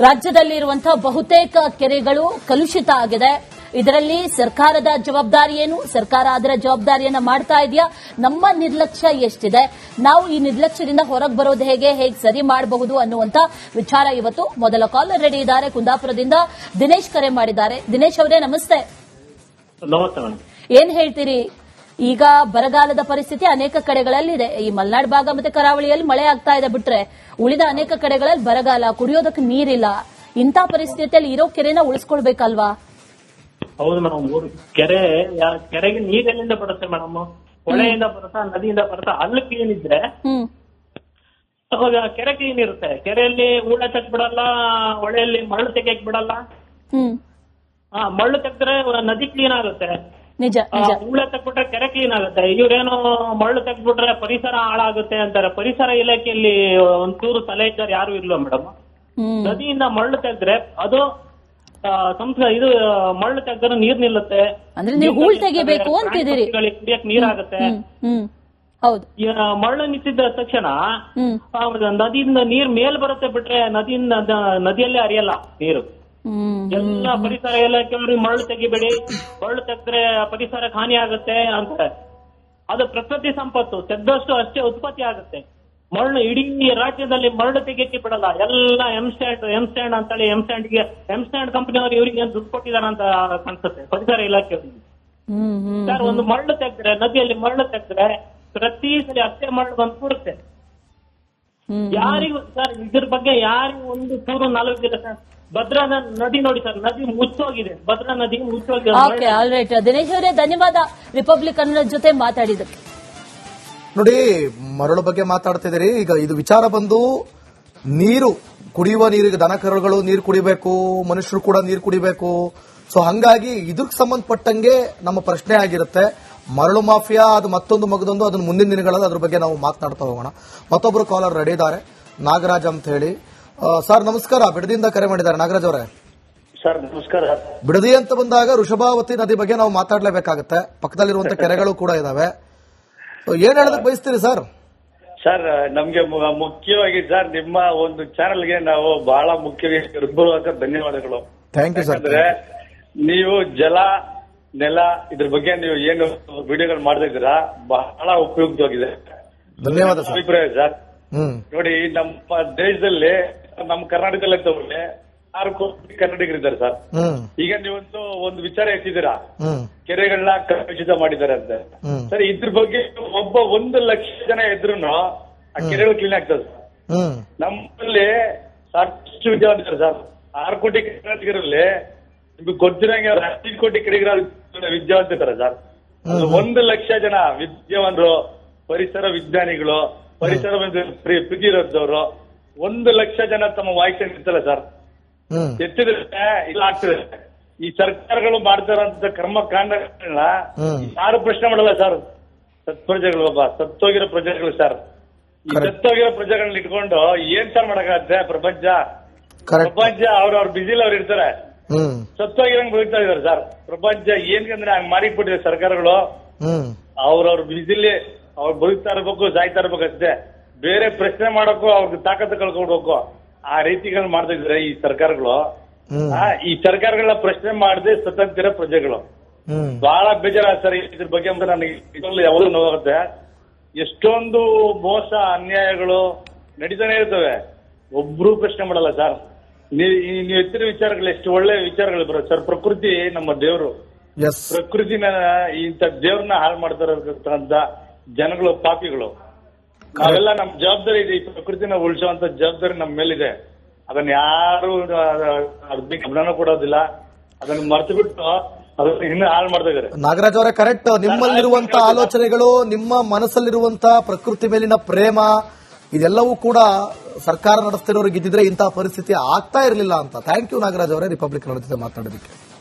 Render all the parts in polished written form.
ರಾಜ್ಯದಲ್ಲಿರುವಂತಹ ಬಹುತೇಕ ಕೆರೆಗಳು ಕಲುಷಿತ ಆಗಿದೆ. ಇದರಲ್ಲಿ ಸರ್ಕಾರದ ಜವಾಬ್ದಾರಿ ಏನು? ಸರ್ಕಾರ ಅದರ ಜವಾಬ್ದಾರಿಯನ್ನ ಮಾಡ್ತಾ ಇದೆಯಾ? ನಮ್ಮ ನಿರ್ಲಕ್ಷ್ಯ ಎಷ್ಟಿದೆ? ನಾವು ಈ ನಿರ್ಲಕ್ಷ್ಯದಿಂದ ಹೊರಗೆ ಬರೋದು ಹೇಗೆ ಸರಿ ಮಾಡಬಹುದು ಅನ್ನುವಂತ ವಿಚಾರ ಇವತ್ತು. ಮೊದಲ ಕಾಲರ್ ರೆಡಿ ಇದ್ದಾರೆ. ಕುಂದಾಪುರದಿಂದ ದಿನೇಶ್ ಕರೆ ಮಾಡಿದ್ದಾರೆ. ದಿನೇಶ್ ಅವರೇ ನಮಸ್ತೆ. ಏನ್ ಹೇಳ್ತೀರಿ? ಈಗ ಬರಗಾಲದ ಪರಿಸ್ಥಿತಿ ಅನೇಕ ಕಡೆಗಳಲ್ಲಿದೆ. ಈ ಮಲೆನಾಡು ಭಾಗ ಮತ್ತೆ ಕರಾವಳಿಯಲ್ಲಿ ಮಳೆ ಆಗ್ತಾ ಇದೆ ಬಿಟ್ರೆ ಉಳಿದ ಅನೇಕ ಕಡೆಗಳಲ್ಲಿ ಬರಗಾಲ, ಕುಡಿಯೋದಕ್ಕೆ ನೀರಿಲ್ಲ. ಇಂಥ ಪರಿಸ್ಥಿತಿಯಲ್ಲಿ ಇರೋ ಕೆರೆನ ಉಳಿಸ್ಕೊಳ್ಬೇಕಲ್ವಾ? ಹೌದು ಮೇಡಮ್. ಕೆರೆಗೆ ನೀರೆಲ್ಲಿಂದ ಬರುತ್ತೆ ಮೇಡಮ್? ಹೊಳೆಯಿಂದ ಬರುತ್ತಾ, ನದಿಯಿಂದ ಬರುತ್ತಾ? ಅಲ್ಲಿ ಕ್ಲೀನ್ ಇದ್ರೆ ಅವಾಗ ಕೆರೆ ಕ್ಲೀನ್ ಇರುತ್ತೆ. ಕೆರೆಯಲ್ಲಿ ಊಟ ತೆಗ್ ಬಿಡಲ್ಲ, ಹೊಳೆಯಲ್ಲಿ ಮರಳು ತೆಗಿಯಕ್ ಬಿಡಲ್ಲ. ಮರಳು ತೆಗ್ದ್ರೆ ನದಿ ಕ್ಲೀನ್ ಆಗುತ್ತೆ. ನಿಜ. ಊಳ ತೆಗ್ಬಿಟ್ರೆ ಕೆರೆ ಕ್ಲೀನ್ ಆಗುತ್ತೆ. ಇವ್ರೇನೋ ಮರಳು ತೆಗ್ಬಿಟ್ರೆ ಪರಿಸರ ಹಾಳಾಗುತ್ತೆ ಅಂತಾರೆ. ಪರಿಸರ ಇಲಾಖೆಯಲ್ಲಿ ಒಂಚೂರು ತಲೆ ಇದ್ದಾರೆ ಯಾರು ಇಲ್ಲ ಮೇಡಮ್. ನದಿಯಿಂದ ಮರಳು ತೆಗ್ದ್ರೆ ಅದು ಇದು ಮರಳು ತೆಗ್ದ್ರೆ ನೀರ್ ನಿಲ್ಲುತ್ತೆ. ಅಂದ್ರೆ ನೀವು ಹೂಳ್ ತೆಗಿಬೇಕು ಅಂತಿದ್ದೀರಿ. ಕುಡಿಯಕ್ ನೀರಾಗುತ್ತೆ. ಹೌದು. ಮರಳು ನಿಂತಿದ್ದ ತಕ್ಷಣ ನದಿಯಿಂದ ನೀರ್ ಮೇಲ್ ಬರುತ್ತೆ ಬಿಟ್ರೆ ನದಿಯಲ್ಲೇ ಹರಿಯಲ್ಲ ನೀರು. ಎಲ್ಲ ಪರಿಸರ ಇಲಾಖೆಯವ್ರಿಗೆ ಮರಳು ತೆಗಿಬೇಡಿ, ಮರಳು ತೆಗೆದ್ರೆ ಪರಿಸರಕ್ಕೆ ಹಾನಿ ಆಗುತ್ತೆ ಅಂತ. ಅದು ಪ್ರಕೃತಿ ಸಂಪತ್ತು, ತೆಗೆದಷ್ಟು ಅಷ್ಟೇ ಉತ್ಪತ್ತಿ ಆಗುತ್ತೆ. ಮರಳು ಇಡೀ ರಾಜ್ಯದಲ್ಲಿ ಮರಳು ತೆಗಿಯಕ್ಕೆ ಬಿಡಲ್ಲ. ಎಲ್ಲ ಎಂ ಸ್ಟ್ಯಾಂಡ್ ಅಂತೇಳಿ ಎಂ ಸ್ಟ್ಯಾಂಡ್ ಕಂಪನಿಯವರು ಇವರಿಗೆ ದುಡ್ಡು ಕೊಟ್ಟಿದಾರ ಅಂತ ಕಾಣಿಸುತ್ತೆ ಪರಿಸರ ಇಲಾಖೆಯವರಿಗೆ. ಸರ್, ಒಂದು ಮರಳು ತೆಗೆದ್ರೆ, ನದಿಯಲ್ಲಿ ಮರಳು ತೆಗೆದ್ರೆ ಪ್ರತಿ ಸಲ ಅಷ್ಟೇ ಮರಳು ಬಂದು ಕೂಡುತ್ತೆ. ಯಾರಿಗೂ ಸರ್ ಇದ್ರ ಬಗ್ಗೆ ಯಾರಿಗೂ ಒಂದು ಚೂರು ನಾಲ್ಕಿಲ್ಲ ಸರ್. ಭದ್ರಾ ನದಿ ನೋಡಿ ಸರ್, ನದಿ ಮುಚ್ಚೋಗಿದೆ. ಭದ್ರಾ ನದಿ ಮುಚ್ಚೋಗಿದೆ. ಆಲ್ ರೈಟ್ ದಿನೇಶ್ ಅವರೇ, ಧನ್ಯವಾದ ರಿಪಬ್ಲಿಕ್ ಕನ್ನಡ ಜೊತೆ ಮಾತಾಡಿದಕ್ಕೆ. ನೋಡಿ, ಮರಳು ಬಗ್ಗೆ ಮಾತಾಡ್ತಿದ್ದೀರಿ. ಈಗ ಇದು ವಿಚಾರ ಬಂದು ನೀರು, ಕುಡಿಯುವ ನೀರಿಗೆ ದನ ಕರುಗಳು ನೀರು ಕುಡಿಬೇಕು, ಮನುಷ್ಯರು ಕೂಡ ನೀರು ಕುಡಿಬೇಕು. ಸೊ ಹಂಗಾಗಿ ಇದಕ್ಕೆ ಸಂಬಂಧಪಟ್ಟಂಗೆ ನಮ್ಮ ಪ್ರಶ್ನೆ ಆಗಿರುತ್ತೆ. ಮರಳು ಮಾಫಿಯಾ ಅದು ಮತ್ತೊಂದು ಮಗದೊಂದು, ಅದನ್ನ ಮುಂದಿನ ದಿನಗಳಲ್ಲಿ ಅದ್ರ ಬಗ್ಗೆ ನಾವು ಮಾತನಾಡ್ತಾ ಹೋಗೋಣ. ಮತ್ತೊಬ್ಬರು ಕಾಲರ್ ರೆಡಿ ಇದ್ದಾರೆ, ನಾಗರಾಜ್ ಅಂತ ಹೇಳಿ. ಸರ್ ನಮಸ್ಕಾರ, ಬಿಡದಿಯಿಂದ ಕರೆ ಮಾಡಿದ್ದಾರೆ. ನಾಗರಾಜ್ ಅವರೇ ಸರ್ ನಮಸ್ಕಾರ. ಬಿಡದಿ ಅಂತ ಬಂದಾಗ ವೃಷಭಾವತಿ ನದಿ ಬಗ್ಗೆ ನಾವು ಮಾತಾಡಲೇಬೇಕಾಗುತ್ತೆ. ಪಕ್ಕದಲ್ಲಿರುವಂತಹ ಕೆರೆಗಳು ಕೂಡ ಇದಾವೆ. ಏನ್ ಹೇಳೋದಕ್ಕೆ ಬಯಸ್ತೀರಿ ಸರ್? ಸರ್, ನಮ್ಗೆ ಮುಖ್ಯವಾಗಿ ಸರ್ ನಿಮ್ಮ ಒಂದು ಚಾನೆಲ್ಗೆ ನಾವು ಬಹಳ ಮುಖ್ಯವಾಗಿ ಹೃತ್ಪೂರ್ವಕ ಧನ್ಯವಾದಗಳು. Thank you sir. ಯಾಕಂದ್ರೆ ನೀವು ಜಲ, ನೆಲ ಇದ್ರ ಬಗ್ಗೆ ನೀವು ಏನು ವಿಡಿಯೋಗಳು ಮಾಡ್ತಾ ಇದ್ದೀರಾ ಬಹಳ ಉಪಯುಕ್ತವಾಗಿದೆ. ಧನ್ಯವಾದ ಸರ್. ಅಭಿಪ್ರಾಯ ಸರ್. ನೋಡಿ, ನಮ್ಮ ದೇಶದಲ್ಲಿ, ನಮ್ಮ ಕರ್ನಾಟಕದಲ್ಲಿ ತಗೊಳ್ಳಿ 6 ಕೋಟಿ ಕನ್ನಡಿಗರಿದ್ದಾರೆ ಸರ್. ಈಗ ನೀವಂತೂ ಒಂದು ವಿಚಾರ ಎತ್ತಿದ್ದೀರಾ, ಕೆರೆಗಳನ್ನ ಕಲುಷಿತ ಮಾಡಿದ್ದಾರೆ ಅಂತ. ಸರ್, ಇದ್ರ ಬಗ್ಗೆ 1 ಲಕ್ಷ ಜನ ಇದ್ರು ಆ ಕೆರೆಗಳು ಕ್ಲೀನ್ ಆಗ್ತದೆ ಸರ್. ನಮ್ಮಲ್ಲಿ ಸಾಕಷ್ಟು ವಿದ್ಯಾವಂತರು ಸರ್. 6 ಕೋಟಿ ಕನ್ನಡಿಗರಲ್ಲಿ ನಿಮ್ಗೆ ಗೊತ್ತಿರಂಗೆ 5 ಕೋಟಿ ವಿದ್ಯಾವಂತರು ಸರ್. 1 ಲಕ್ಷ ಜನ ವಿದ್ಯಾವಂತರು, ಪರಿಸರ ವಿಜ್ಞಾನಿಗಳು, ಪರಿಸರ ಪ್ರೀತಿ ಇರೋದವರು 1 ಲಕ್ಷ ಜನ ತಮ್ಮ ವಾಯ್ಸ್ ಇರ್ತಲ್ಲ ಸರ್. ಎತ್ತಿದ್ರೆ ಇಲ್ಲ ಆಗ್ತದೆ. ಈ ಸರ್ಕಾರಗಳು ಮಾಡ್ತಾರಂತ ಕರ್ಮಕಾಂಡಗಳನ್ನ ಯಾರು ಪ್ರಶ್ನೆ ಮಾಡಲ್ಲ ಸರ್. ಪ್ರಜೆಗಳು, ಸತ್ತೋಗಿರೋ ಪ್ರಜೆಗಳು ಸರ್. ಈ ಸತ್ತೋಗಿರೋ ಪ್ರಜೆಗಳನ್ನ ಇಟ್ಕೊಂಡು ಏನ್ ಸರ್ ಮಾಡಕ್ಕಾಗತ್ತೆ? ಪ್ರಪಂಚ ಅವ್ರವ್ರ ಬಿಸಿಲ್ ಅವ್ರು ಇರ್ತಾರೆ, ಸತ್ತೋಗಿರಂಗ್ ಬದುಕ್ತಾ ಇದಾರೆ ಸರ್. ಪ್ರಪಂಚ ಏನ್ಕಂದ್ರೆ ಹಂಗ್ ಮಾಡಿಬಿಟ್ಟಿದೆ ಸರ್ಕಾರಗಳು. ಅವ್ರವ್ರ ಬಿಸಿಲಿ ಅವ್ರು ಬದುಕ್ತಾ ಇರ್ಬೇಕು, ಸಾಯ್ತಾ ಇರ್ಬೇಕು ಅಷ್ಟೇ. ಬೇರೆ ಪ್ರಶ್ನೆ ಮಾಡಕ್ಕೂ ಅವ್ರಿಗೆ ತಾಕತ್ತು ಕಳ್ಕೊಡ್ಬೇಕು. ಆ ರೀತಿಗಳು ಮಾಡ್ತಾ ಇದ್ರೆ ಈ ಸರ್ಕಾರಗಳು. ಈ ಸರ್ಕಾರಗಳನ್ನ ಪ್ರಶ್ನೆ ಮಾಡದೆ ಸತ್ತಂತಿರೋ ಪ್ರಜೆಗಳು ಬಹಳ ಬೇಜಾರ ಸರ್. ಇದ್ರ ಬಗ್ಗೆ ಅಂತ ನನಗೆ ಯಾವಾಗಲೂ ನೋವಾಗುತ್ತೆ. ಎಷ್ಟೊಂದು ಮೋಸ, ಅನ್ಯಾಯಗಳು ನಡೀತಾನೆ ಇರ್ತವೆ, ಒಬ್ರು ಪ್ರಶ್ನೆ ಮಾಡಲ್ಲ ಸರ್. ನೀವು ಎತ್ತಿನ ವಿಚಾರಗಳು ಎಷ್ಟು ಒಳ್ಳೆ ವಿಚಾರಗಳು ಬರುತ್ತೆ ಸರ್. ಪ್ರಕೃತಿ ನಮ್ಮ ದೇವರು. ಪ್ರಕೃತಿನ ಇಂಥ ದೇವ್ರನ್ನ ಹಾಳು ಮಾಡ್ತಾರಂತ ಜನಗಳು ಪಾಪಿಗಳು. ನಾವೆಲ್ಲ ನಮ್ ಜವಾಬ್ದಾರಿ ಇದೆ, ಈ ಪ್ರಕೃತಿನ ಉಳಿಸುವಂತ ಜವಾಬ್ದಾರಿ ನಮ್ಮ ಮೇಲಿದೆ. ಅದನ್ನ ಯಾರು ಗಮನ ಕೊಡೋದಿಲ್ಲ. ಅದನ್ನ ಮರೆತು ಬಿಟ್ಟು ಅದನ್ನ ಇನ್ನೂ ಹಾಳು ಮಾಡ್ತಾ ಇದಾರೆ. ನಾಗರಾಜ್ ಅವರೇ ಕರೆಕ್ಟ್. ನಿಮ್ಮಲ್ಲಿರುವಂತ ಆಲೋಚನೆಗಳು, ನಿಮ್ಮ ಮನಸ್ಸಲ್ಲಿರುವಂತ ಪ್ರಕೃತಿ ಮೇಲಿನ ಪ್ರೇಮ, ಇದೆಲ್ಲವೂ ಕೂಡ ಸರ್ಕಾರ ನಡೆಸ್ತಿರೋರಿಗೆ ಇದ್ದಿದ್ರೆ ಇಂತಹ ಪರಿಸ್ಥಿತಿ ಆಗ್ತಾ ಇರಲಿಲ್ಲ ಅಂತ. ಥ್ಯಾಂಕ್ ಯು ನಾಗರಾಜ್ ಅವರೇ, ರಿಪಬ್ಲಿಕ್ ಕನ್ನಡ ಜೊತೆ ಮಾತಾಡೋದಕ್ಕೆ.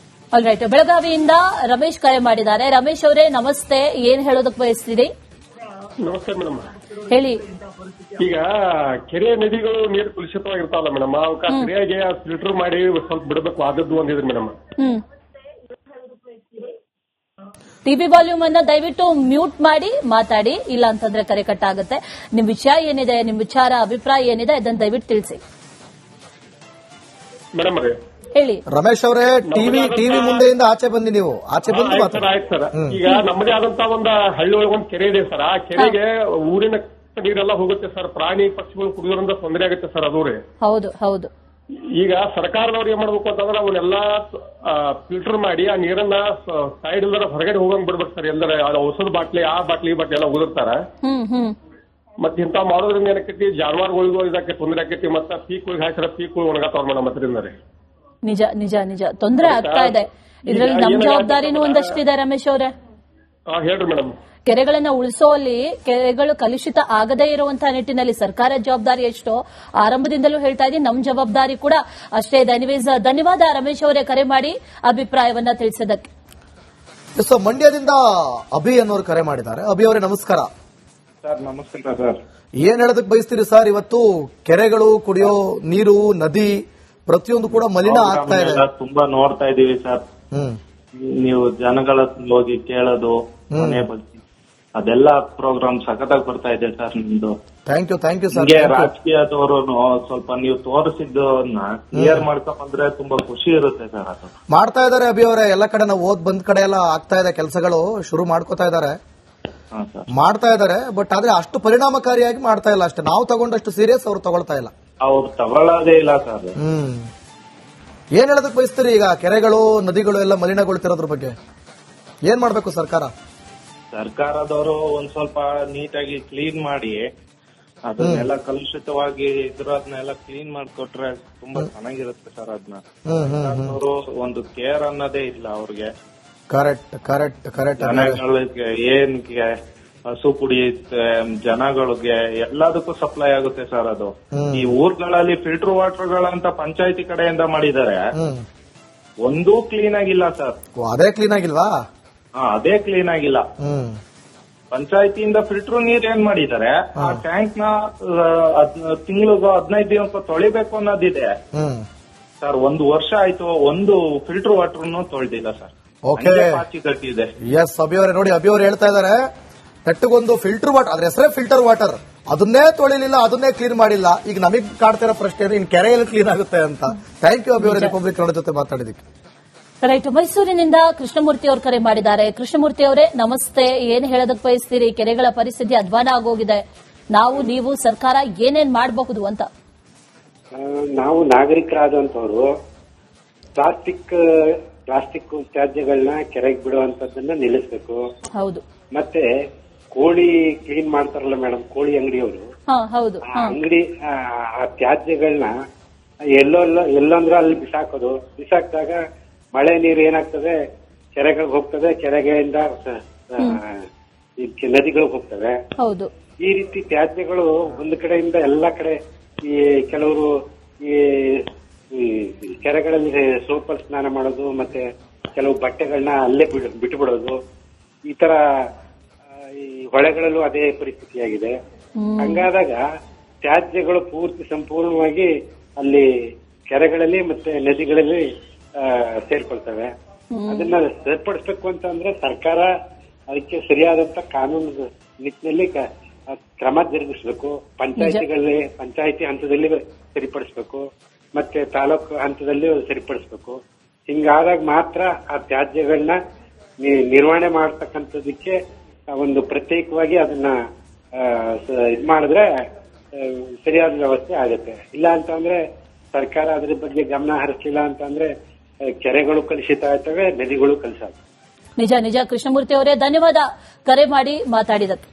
All right. ಬೆಳಗಾವಿಯಿಂದ ರಮೇಶ್ ಕರೆ ಮಾಡಿದ್ದಾರೆ. ರಮೇಶ್ ಅವರೇ ನಮಸ್ತೆ, ಏನ್ ಹೇಳೋದಕ್ಕೆ ಬಯಸ್ತೀರಿ? ನಮಸ್ತೆ ಮೇಡಮ್. ಹೇಳಿ. ಈಗ ಕೆರೆ ನದಿಗಳು ನೀರು ಕಲುಷಿತವಾಗಿರ್ತಾವಲ್ಲ ಮೇಡಮ್, ಅವಕ್ಕ ಸರಿಯಾಗಿ ಫಿಲ್ಟರ್ ಮಾಡಿ ಸ್ವಲ್ಪ ಬಿಡಬೇಕು, ಆದದ್ದು ಅಂದಿದ್ರಿ ಮೇಡಮ್. ಟಿವಿ ವಾಲ್ಯೂಮ್ ಅನ್ನ ದಯವಿಟ್ಟು ಮ್ಯೂಟ್ ಮಾಡಿ ಮಾತಾಡಿ, ಇಲ್ಲ ಅಂತಂದ್ರೆ ಕರೆ ಕಟ್ ಆಗುತ್ತೆ. ನಿಮ್ ವಿಷಯ ಏನಿದೆ, ನಿಮ್ ವಿಚಾರ, ಅಭಿಪ್ರಾಯ ಏನಿದೆ ಅದನ್ನ ದಯವಿಟ್ಟು ತಿಳಿಸಿ. ಮೇಡಮ್ ರೀ ಹೇಳಿ. ರಮೇಶ್ ಅವರೇ, ಟಿವಿ ಮುಂದೆಯಿಂದ ಆಚೆ ಬನ್ನಿ, ನೀವು ಆಚೆ ಬಂದು ಆಯ್ತು ಸರ್, ಆಯ್ತು ಸರ್. ಈಗ ನಮ್ಮದೇ ಆದಂತ ಒಂದು ಹಳ್ಳಿ ಒಳಗೆ ಒಂದು ಕೆರೆ ಇದೆ ಸರ್. ಆ ಕೆರೆಗೆ ಊರಿನ ನೀರೆಲ್ಲ ಹೋಗುತ್ತೆ ಸರ್. ಪ್ರಾಣಿ ಪಕ್ಷಿಗಳು ಕುಡಿಯೋದ್ರಿಂದ ತೊಂದರೆ ಆಗುತ್ತೆ ಸರ್. ಅದು ರೀ ಹೌದು ಹೌದು. ಈಗ ಸರ್ಕಾರದವ್ರು ಏನ್ ಮಾಡ್ಬೇಕು ಅಂತಂದ್ರೆ ಅವನ್ನೆಲ್ಲ ಫಿಲ್ಟರ್ ಮಾಡಿ ಆ ನೀರನ್ನ ಸೈಡ್ ಇಲ್ದಾರ ಹೊರಗಡೆ ಹೋಗಂಗ್ ಬಿಡ್ಬೇಕು ಸರ್. ಎಲ್ಲರ ಔಷಧ ಬಾಟ್ಲಿ ಆ ಬಾಟ್ಲಿ ಈ ಬಾಟ್ಲಿ ಎಲ್ಲ ಓದಿರ್ತಾರ. ಮತ್ತೆ ಇಂತ ಮಾಡೋದ್ರಿಂದ ಏನಕ್ಕೈತಿ, ಜಾನುವಾರುಗಳಿಗೂ ಇದಕ್ಕೆ ತೊಂದರೆ ಆಕೈತಿ. ಮತ್ತೆ ಪೀಕ್ಗಳಿಗೆ ಹಾಕಿದ್ರೆ ಪೀಕ್ಗಳು ಒಣಗಾತಾವ್ರ ಮೇಡಮ್ ಅದರಿಂದ ರೀ. ನಿಜ ನಿಜ ನಿಜ ತೊಂದರೆ ಆಗ್ತಾ ಇದೆ. ಇದ್ರಲ್ಲಿ ನಮ್ ಜವಾಬ್ದಾರಿನೂ ಒಂದಷ್ಟಿದೆ ರಮೇಶ್ ಅವರೇ. ಹೇಳ್ರಿ ಮೇಡಮ್. ಕೆರೆಗಳನ್ನ ಉಳಿಸೋಲ್ಲಿ ಕೆರೆಗಳು ಕಲುಷಿತ ಆಗದೇ ಇರುವಂತಹ ನಿಟ್ಟಿನಲ್ಲಿ ಸರ್ಕಾರದ ಜವಾಬ್ದಾರಿ ಎಷ್ಟೋ ಆರಂಭದಿಂದಲೂ ಹೇಳ್ತಾ ಇದ್ದೀನಿ, ನಮ್ ಜವಾಬ್ದಾರಿ ಕೂಡ ಅಷ್ಟೇ ಇದೆ. ಎನಿವೇಸ್, ಧನ್ಯವಾದ ರಮೇಶ್ ಅವರೇ ಕರೆ ಮಾಡಿ ಅಭಿಪ್ರಾಯವನ್ನ ತಿಳಿಸಿದ್ದಕ್ಕೆ. ಸೊ ಮಂಡ್ಯದಿಂದ ಅಭಿ ಅನ್ನೋರು ಕರೆ ಮಾಡಿದ್ದಾರೆ. ಅಭಿ ಅವರೇ ನಮಸ್ಕಾರ. ಸರ್ ನಮಸ್ಕಾರ ಸರ್. ಏನ್ ಹೇಳೋದಕ್ಕೆ ಬಯಸ್ತೀರಿ ಸರ್? ಇವತ್ತು ಕೆರೆಗಳು, ಕುಡಿಯೋ ನೀರು, ನದಿ ಪ್ರತಿಯೊಂದು ಕೂಡ ಮಲಿನ ಆಗ್ತಾ ಇದೆ. ತುಂಬಾ ನೋಡ್ತಾ ಇದೀವಿ ಸರ್. ನೀವು ಜನಗಳ ಹೋಗಿ ಕೇಳೋದು ಮನೆ ಬಗ್ಗೆ ಅದೆಲ್ಲ ಪ್ರೋಗ್ರಾಮ್ ಸಖತ್ತಾಗಿ ಬರ್ತಾ ಇದೆ ಸರ್ ನಿಮ್ದು. Thank you sir. ರಾಜಕೀಯದವರು ಸ್ವಲ್ಪ ನೀವು ತೋರಿಸಿದ್ದನ್ನ ಕ್ಲಿಯರ್ ಮಾಡ್ಕೊಂಡ್ ಬಂದ್ರೆ ತುಂಬಾ ಖುಷಿ ಇರುತ್ತೆ ಸರ್. ಅದು ಮಾಡ್ತಾ ಇದಾರೆ ಅಭಿ ಅವರೇ. ಎಲ್ಲ ಕಡೆ ನಾವು ಬಂದ್ ಕಡೆ ಎಲ್ಲ ಆಗ್ತಾ ಇದೆ, ಕೆಲಸಗಳು ಶುರು ಮಾಡ್ಕೋತಾ ಇದಾರೆ, ಮಾಡ್ತಾ ಇದಾರೆ. ಬಟ್ ಆದ್ರೆ ಅಷ್ಟು ಪರಿಣಾಮಕಾರಿಯಾಗಿ ಮಾಡ್ತಾ ಇಲ್ಲ ಅಷ್ಟೇ. ನಾವು ತಗೊಂಡಷ್ಟು ಸೀರಿಯಸ್ ಅವ್ರು ತಗೊಳ್ತಾ ಇಲ್ಲ. ಅವ್ರು ತಗೊಳ್ಳೋದೇ ಇಲ್ಲ ಸರ್. ಏನ್ ಹೇಳೋದಕ್ಕೆ ಬಯಸ್ತೀರಿ? ಈಗ ಕೆರೆಗಳು, ನದಿಗಳು ಎಲ್ಲ ಮಲಿನಗೊಳ್ತಿರೋದ್ರ ಬಗ್ಗೆ ಏನ್ ಮಾಡ್ಬೇಕು ಸರ್ಕಾರದವರು ಒಂದ್ ಸ್ವಲ್ಪ ನೀಟಾಗಿ ಕ್ಲೀನ್ ಮಾಡಿ ಅದನ್ನೆಲ್ಲ ಕಲುಷಿತವಾಗಿ ಇದ್ರನ್ನೆಲ್ಲ ಕ್ಲೀನ್ ಮಾಡಿಕೊಟ್ರೆ ತುಂಬಾ ಚೆನ್ನಾಗಿರುತ್ತೆ ಸರ್. ಅದನ್ನ ಒಂದು ಕೇರ್ ಅನ್ನೋದೇ ಇಲ್ಲ ಅವ್ರಿಗೆ. ಕರೆಕ್ಟ್. ಜನಗಳಿಗೆ ಏನ್ ಹಸು ಕುಡಿಯುತ್ತೆ, ಜನಗಳಿಗೆ ಎಲ್ಲದಕ್ಕೂ ಸಪ್ಲೈ ಆಗುತ್ತೆ ಸರ್. ಅದು ಈ ಊರ್ಗಳಲ್ಲಿ ಫಿಲ್ಟರ್ ವಾಟರ್ಗಳಂತ ಪಂಚಾಯತಿ ಕಡೆಯಿಂದ ಮಾಡಿದ್ದಾರೆ, ಒಂದೂ ಕ್ಲೀನ್ ಆಗಿಲ್ಲ ಸರ್. ಅದೇ ಕ್ಲೀನ್ ಆಗಿಲ್ವಾ? ಅದೇ ಕ್ಲೀನ್ ಆಗಿಲ್ಲ. ಪಂಚಾಯತಿಯಿಂದ ಫಿಲ್ಟರ್ ನೀರ್ ಏನ್ ಮಾಡಿದ್ದಾರೆ, ಆ ಟ್ಯಾಂಕ್ ನ ತಿಂಗಳಿಗೆ 15 ದಿನಕ್ಕೆ ತೊಳಿಬೇಕು ಅನ್ನೋದಿದೆ ಸರ್. 1 ವರ್ಷ ಆಯ್ತು, ಒಂದು ಫಿಲ್ಟರ್ ವಾಟರ್ನು ತೊಳೆದಿಲ್ಲ ಸರ್. ಪಾಚಿ ಕಟ್ಟಿದೆ. ಎಸ್ ಅಭಿ ಅವರೇ, ನೋಡಿ ಅಭಿ ಅವರು ಹೇಳ್ತಾ ಇದಾರೆ, ನೆಟ್ಟಗೊಂದು ಫಿಲ್ಟರ್ ವಾಟರ್, ಅದ್ರ ಹೆಸರೇ ಫಿಲ್ಟರ್ ವಾಟರ್, ಅದನ್ನೇ ತೊಳಿಲಿಲ್ಲ, ಅದನ್ನೇ ಕ್ಲೀನ್ ಮಾಡಿಲ್ಲ. ಈಗ ನಮಗ್ ಕಾಡ್ತಿರೋ ಪ್ರಶ್ನೆ ಇನ್ ಕೆರೆಯಲ್ಲಿ ಕ್ಲೀನ್ ಆಗುತ್ತೆ ಅಂತ. ಥ್ಯಾಂಕ್ ಯು ಅಭಿ ಅವರೇ, ರಿಪಬ್ಲಿಕ್ ಕನ್ನಡ ಜೊತೆ ಮಾತಾಡಿದಕ್ಕೆ. ರೈಟ್. ಮೈಸೂರಿನಿಂದ ಕೃಷ್ಣಮೂರ್ತಿ ಅವರು ಕರೆ ಮಾಡಿದ್ದಾರೆ. ಕೃಷ್ಣಮೂರ್ತಿ ಅವರೇ ನಮಸ್ತೆ. ಏನ್ ಹೇಳೋದಕ್ಕೆ ಬಯಸ್ತೀರಿ? ಕೆರೆಗಳ ಪರಿಸ್ಥಿತಿ ಅಧ್ವಾನ ಆಗೋಗಿದೆ. ನೀವು ಸರ್ಕಾರ ಏನೇನ್ ಮಾಡಬಹುದು ಅಂತ? ನಾವು ನಾಗರಿಕರಾದಂತವರು ಪ್ಲಾಸ್ಟಿಕ್ ತ್ಯಾಜ್ಯಗಳನ್ನ ಕೆರೆಗೆ ಬಿಡುವಂತದ್ದನ್ನ ನಿಲ್ಲಿಸಬೇಕು. ಹೌದು. ಮತ್ತೆ ಕೋಳಿ ಕ್ಲೀನ್ ಮಾಡ್ತಾರಲ್ಲ ಮೇಡಮ್, ಕೋಳಿ ಅಂಗಡಿಯವರು, ಹೌದು, ಅಂಗಡಿ ಆ ತ್ಯಾಜ್ಯಗಳನ್ನ ಎಲ್ಲಂದ್ರೆ ಅಲ್ಲಿ ಬಿಸಾಕ್ದಾಗ ಮಳೆ ನೀರು ಏನಾಗ್ತದೆ, ಕೆರೆಗಳಿಗೆ ಹೋಗ್ತದೆ, ಕೆರೆಗಳಿಂದ ನದಿಗಳಿಗೆ ಹೋಗ್ತವೆ. ಹೌದು. ಈ ರೀತಿ ತ್ಯಾಜ್ಯಗಳು ಒಂದು ಕಡೆಯಿಂದ ಎಲ್ಲಾ ಕಡೆ, ಈ ಕೆಲವರು ಈ ಕೆರೆಗಳಲ್ಲಿ ಸೋಪಲ್ಲಿ ಸ್ನಾನ ಮಾಡೋದು, ಮತ್ತೆ ಕೆಲವು ಬಟ್ಟೆಗಳನ್ನ ಅಲ್ಲೇ ಬಿಟ್ಟು ಬಿಡೋದು, ಈ ತರ ಈ ಹೊಳೆಗಳಲ್ಲೂ ಅದೇ ಪರಿಸ್ಥಿತಿಯಾಗಿದೆ. ಹಂಗಾದಾಗ ತ್ಯಾಜ್ಯಗಳು ಸಂಪೂರ್ಣವಾಗಿ ಅಲ್ಲಿ ಕೆರೆಗಳಲ್ಲಿ ಮತ್ತೆ ನದಿಗಳಲ್ಲಿ ಸೇರ್ಕೊಳ್ತವೆ. ಅದನ್ನ ಸರಿಪಡಿಸಬೇಕು ಅಂತ ಅಂದ್ರೆ ಸರ್ಕಾರ ಅದಕ್ಕೆ ಸರಿಯಾದಂತ ಕಾನೂನು ನಿಟ್ಟಿನಲ್ಲಿ ಕ್ರಮ ಜರುಗಿಸಬೇಕು. ಪಂಚಾಯಿತಿ ಹಂತದಲ್ಲಿ ಸರಿಪಡಿಸಬೇಕು, ಮತ್ತೆ ತಾಲೂಕು ಹಂತದಲ್ಲಿ ಸರಿಪಡಿಸಬೇಕು. ಹಿಂಗಾದಾಗ ಮಾತ್ರ ಆ ತ್ಯಾಜ್ಯಗಳನ್ನ ನಿರ್ವಹಣೆ ಮಾಡತಕ್ಕಂಥದಕ್ಕೆ ಒಂದು ಪ್ರತ್ಯೇಕವಾಗಿ ಅದನ್ನ ಇದ್ ಮಾಡಿದ್ರೆ ಸರಿಯಾದ ವ್ಯವಸ್ಥೆ ಆಗುತ್ತೆ. ಇಲ್ಲ ಅಂತ ಅಂದ್ರೆ ಸರ್ಕಾರ ಅದ್ರ ಬಗ್ಗೆ ಗಮನ ಹರಿಸಲಿಲ್ಲ ಅಂತ ಅಂದ್ರೆ ಕೆರೆಗಳು ಕಲುಷಿತ ಆಗ್ತವೆ, ನದಿಗಳು ಕಲುಷಿತ. ನಿಜ. ಕೃಷ್ಣಮೂರ್ತಿ ಅವರೇ ಧನ್ಯವಾದ ಕರೆ ಮಾಡಿ ಮಾತಾಡಿದಕ್ಕೆ.